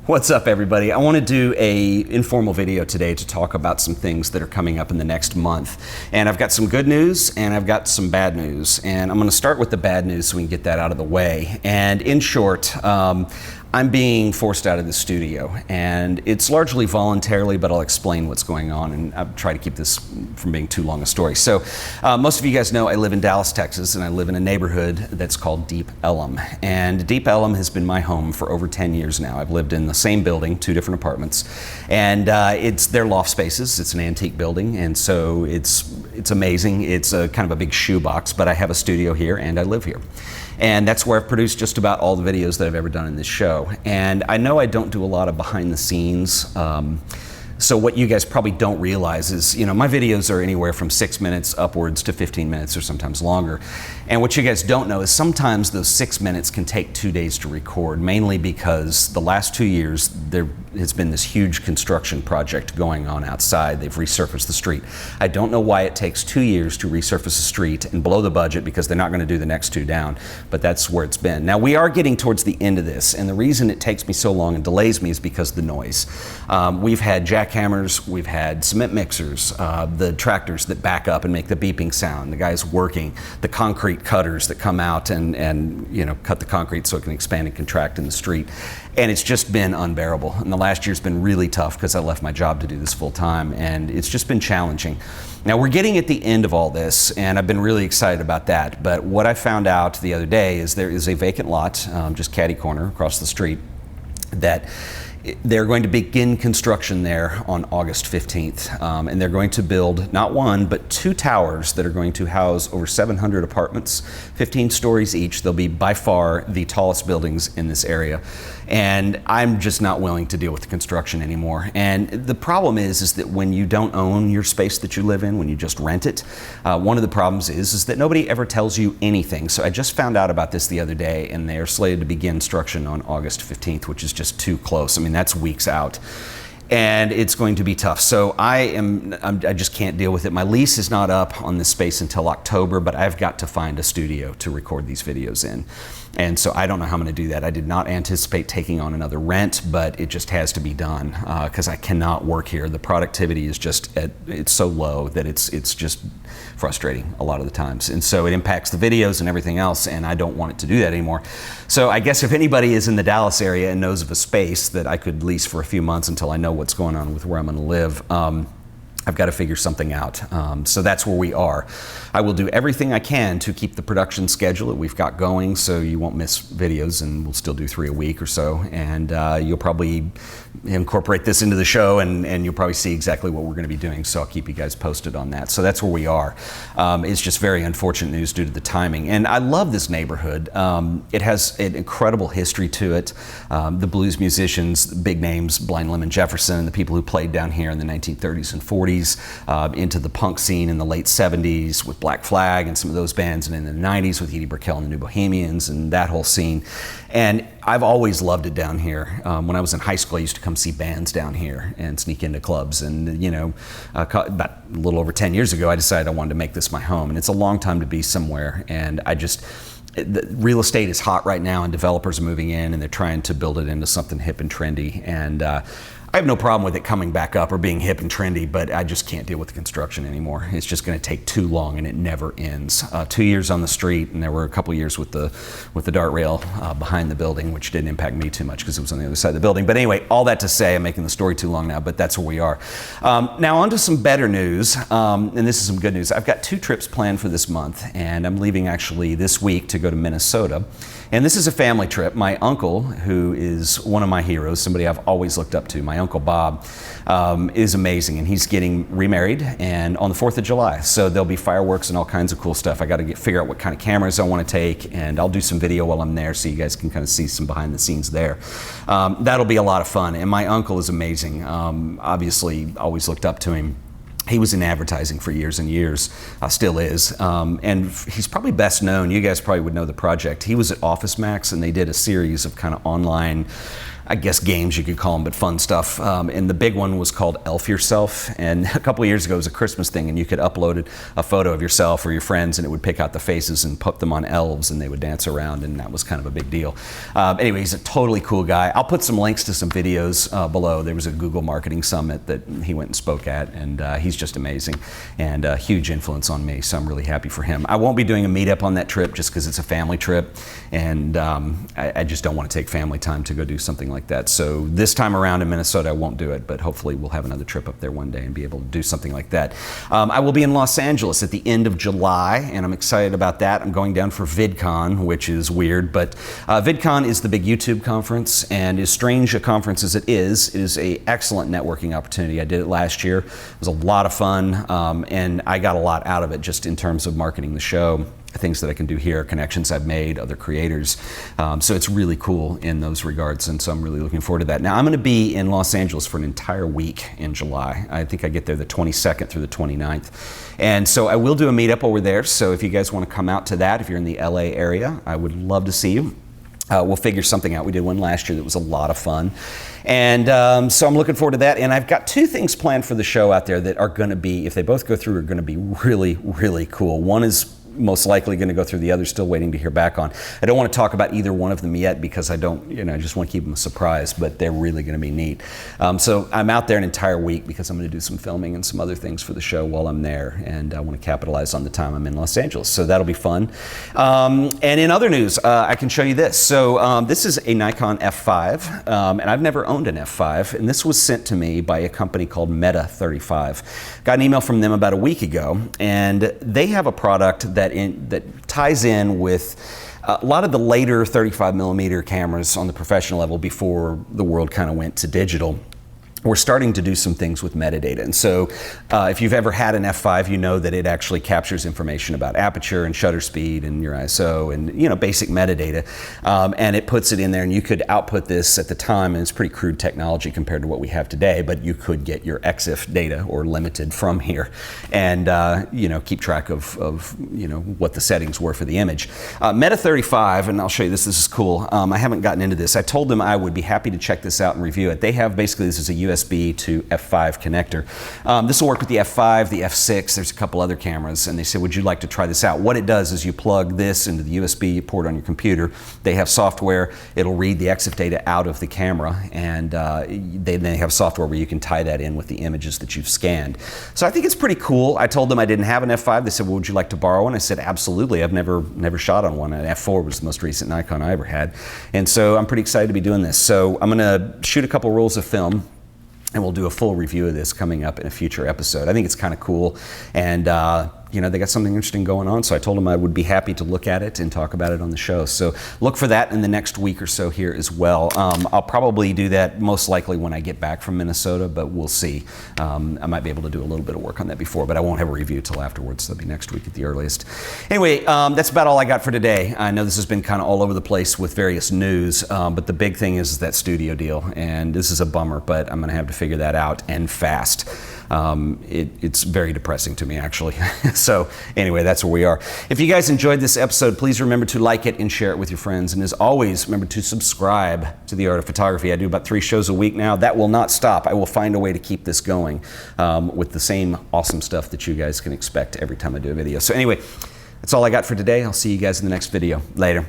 What's up, everybody? I want to do a informal video today to talk about some things that are coming up in the next month. And I've got some good news and I've got some bad news. And I'm going to start with the bad news so we can get that out of the way. And in short, I'm being forced out of the studio, and it's largely voluntarily, but I'll explain what's going on, and I'll try to keep this from being too long a story. So most of you guys know I live in Dallas, Texas, and I live in a neighborhood that's called Deep Ellum. And Deep Ellum has been my home for over 10 years now. I've lived in the same building, 2 different apartments, and they're loft spaces. It's an antique building, and so it's amazing. It's a kind of a big shoebox, but I have a studio here and I live here. And that's where I've produced just about all the videos that I've ever done in this show. And I know I don't do a lot of behind the scenes. So what you guys probably don't realize is, my videos are anywhere from 6 minutes upwards to 15 minutes or sometimes longer. And what you guys don't know is sometimes those 6 minutes can take 2 days to record, mainly because the last 2 years there has been this huge construction project going on outside. They've resurfaced the street. I don't know why it takes 2 years to resurface a street and blow the budget, because they're not going to do the next 2 down, but that's where it's been. Now we are getting towards the end of this, and the reason it takes me so long and delays me is because of the noise. We've had jackhammers, we've had cement mixers, the tractors that back up and make the beeping sound, the guys working, the concrete cutters that come out and cut the concrete so it can expand and contract in the street. And it's just been unbearable. And the last year's been really tough because I left my job to do this full time, and it's just been challenging. Now we're getting at the end of all this, and I've been really excited about that. But what I found out the other day is there is a vacant lot, just catty corner across the street, that they're going to begin construction there on August 15th. And they're going to build not 1, but 2 towers that are going to house over 700 apartments, 15 stories each. They'll be by far the tallest buildings in this area. And I'm just not willing to deal with the construction anymore. And the problem is that when you don't own your space that you live in, when you just rent it, one of the problems is that nobody ever tells you anything. So I just found out about this the other day, and they are slated to begin construction on August 15th, which is just too close. I mean, that's weeks out. And it's going to be tough. So I just can't deal with it. My lease is not up on this space until October, but I've got to find a studio to record these videos in. And so I don't know how I'm going to do that. I did not anticipate taking on another rent, but it just has to be done because I cannot work here. The productivity is just, it's so low that it's just frustrating a lot of the times. And so it impacts the videos and everything else, and I don't want it to do that anymore. So I guess if anybody is in the Dallas area and knows of a space that I could lease for a few months until I know what's going on with where I'm going to live, I've got to figure something out. So that's where we are. I will do everything I can to keep the production schedule that we've got going, so you won't miss videos, and we'll still do 3 a week or so. And you'll probably incorporate this into the show, and you'll probably see exactly what we're going to be doing. So I'll keep you guys posted on that. So that's where we are. It's just very unfortunate news due to the timing. And I love this neighborhood. It has an incredible history to it. The blues musicians, big names, Blind Lemon Jefferson, the people who played down here in the 1930s and 40s. Into the punk scene in the late 70s with Black Flag and some of those bands, and in the 90s with Edie Brickell and the New Bohemians and that whole scene. And I've always loved it down here. When I was in high school, I used to come see bands down here and sneak into clubs. And about a little over 10 years ago, I decided I wanted to make this my home. And it's a long time to be somewhere. And the real estate is hot right now, and developers are moving in, and they're trying to build it into something hip and trendy. And I have no problem with it coming back up or being hip and trendy, but I just can't deal with the construction anymore. It's just going to take too long, and it never ends. 2 years on the street, and there were a couple years with the dart rail behind the building, which didn't impact me too much because it was on the other side of the building. But anyway, all that to say, I'm making the story too long now, but that's where we are. Now on to some better news, and this is some good news. I've got 2 trips planned for this month, and I'm leaving actually this week to go to Minnesota. And this is a family trip. My uncle, who is one of my heroes, somebody I've always looked up to, my Uncle Bob, is amazing, and he's getting remarried and on the 4th of July. So there'll be fireworks and all kinds of cool stuff. I got to figure out what kind of cameras I want to take, and I'll do some video while I'm there so you guys can kind of see some behind the scenes there. That'll be a lot of fun, and my uncle is amazing. Obviously, always looked up to him. He was in advertising for years and years, still is, and he's probably best known, you guys probably would know the project. He was at Office Max, and they did a series of kind of online I guess games you could call them, but fun stuff. And the big one was called Elf Yourself. And a couple of years ago, it was a Christmas thing, and you could upload a photo of yourself or your friends, and it would pick out the faces and put them on elves, and they would dance around, and that was kind of a big deal. Anyway, he's a totally cool guy. I'll put some links to some videos below. There was a Google Marketing Summit that he went and spoke at, and he's just amazing and a huge influence on me, so I'm really happy for him. I won't be doing a meetup on that trip just because it's a family trip, and I just don't want to take family time to go do something like that. So this time around in Minnesota, I won't do it, but hopefully we'll have another trip up there one day and be able to do something like that. I will be in Los Angeles at the end of July, and I'm excited about that. I'm going down for VidCon, which is weird, but VidCon is the big YouTube conference, and as strange a conference as it is an excellent networking opportunity. I did it last year. It was a lot of fun, and I got a lot out of it just in terms of marketing the show. Things that I can do here, connections I've made, other creators. So it's really cool in those regards, and so I'm really looking forward to that. Now, I'm going to be in Los Angeles for an entire week in July. I think I get there the 22nd through the 29th. And so I will do a meetup over there, so if you guys want to come out to that, if you're in the LA area, I would love to see you. We'll figure something out. We did one last year that was a lot of fun. And so I'm looking forward to that. And I've got two things planned for the show out there that are going to be, if they both go through, are going to be really, really cool. One is most likely going to go through, the other still waiting to hear back on. I don't want to talk about either one of them yet because I don't, I just want to keep them a surprise, but they're really going to be neat. So I'm out there an entire week because I'm going to do some filming and some other things for the show while I'm there, and I want to capitalize on the time I'm in Los Angeles. So that'll be fun. And in other news, I can show you this. So this is a Nikon F5, and I've never owned an F5, and this was sent to me by a company called Meta 35. Got an email from them about a week ago, and they have a product that ties in with a lot of the later 35mm cameras on the professional level before the world kind of went to digital. We're starting to do some things with metadata. And so if you've ever had an F5, you know that it actually captures information about aperture and shutter speed and your ISO and basic metadata. And it puts it in there, and you could output this at the time, and it's pretty crude technology compared to what we have today, but you could get your EXIF data or limited from here and keep track of what the settings were for the image. Meta 35, and I'll show you this is cool. I haven't gotten into this. I told them I would be happy to check this out and review it. They have basically, this is a USB to F5 connector. This will work with the F5, the F6, there's a couple other cameras, and they said, would you like to try this out? What it does is you plug this into the USB port on your computer. They have software, it'll read the EXIF data out of the camera, and they have software where you can tie that in with the images that you've scanned. So I think it's pretty cool. I told them I didn't have an F5. They said, well, would you like to borrow one? I said, absolutely. I've never shot on one. An F4 was the most recent Nikon I ever had. And so I'm pretty excited to be doing this. So I'm gonna shoot a couple rolls of film, and we'll do a full review of this coming up in a future episode. I think it's kind of cool, and they got something interesting going on, so I told them I would be happy to look at it and talk about it on the show. So look for that in the next week or so here as well. I'll probably do that most likely when I get back from Minnesota, but we'll see. I might be able to do a little bit of work on that before, but I won't have a review till afterwards, so that'll be next week at the earliest. Anyway, that's about all I got for today. I know this has been kind of all over the place with various news, but the big thing is that studio deal, and this is a bummer, but I'm going to have to figure that out, and fast. It's very depressing to me, actually. So anyway, that's where we are. If you guys enjoyed this episode, please remember to like it and share it with your friends. And as always, remember to subscribe to The Art of Photography. I do about 3 shows a week now. That will not stop. I will find a way to keep this going with the same awesome stuff that you guys can expect every time I do a video. So anyway, that's all I got for today. I'll see you guys in the next video. Later.